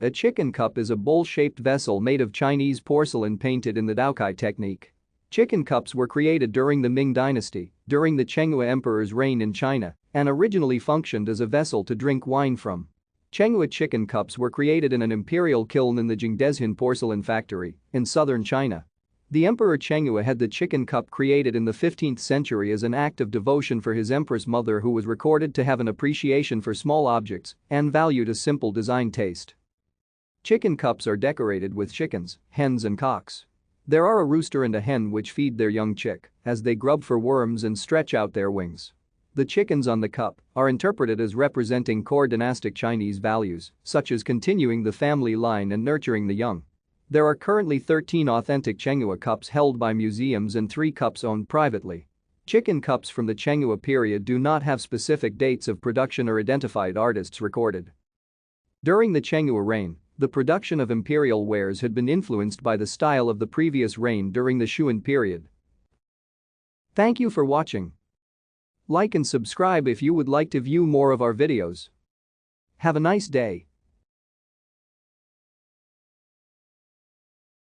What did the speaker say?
A chicken cup is a bowl-shaped vessel made of Chinese porcelain painted in the doucai technique. Chicken cups were created during the Ming dynasty, during the Chenghua Emperor's reign in China, and originally functioned as a vessel to drink wine from. Chenghua chicken cups were created in an imperial kiln in the Jingdezhen porcelain factory in southern China. The Emperor Chenghua had the chicken cup created in the 15th century as an act of devotion for his empress mother, who was recorded to have an appreciation for small objects and valued a simple design taste. Chicken cups are decorated with chickens, hens and cocks. There are a rooster and a hen which feed their young chick as they grub for worms and stretch out their wings. The chickens on the cup are interpreted as representing core dynastic Chinese values, such as continuing the family line and nurturing the young. There are currently 13 authentic Chenghua cups held by museums and 3 cups owned privately. Chicken cups from the Chenghua period do not have specific dates of production or identified artists recorded. During the Chenghua reign, the production of imperial wares had been influenced by the style of the previous reign during the Shuan period. Thank you for watching. Like and subscribe if you would like to view more of our videos. Have a nice day.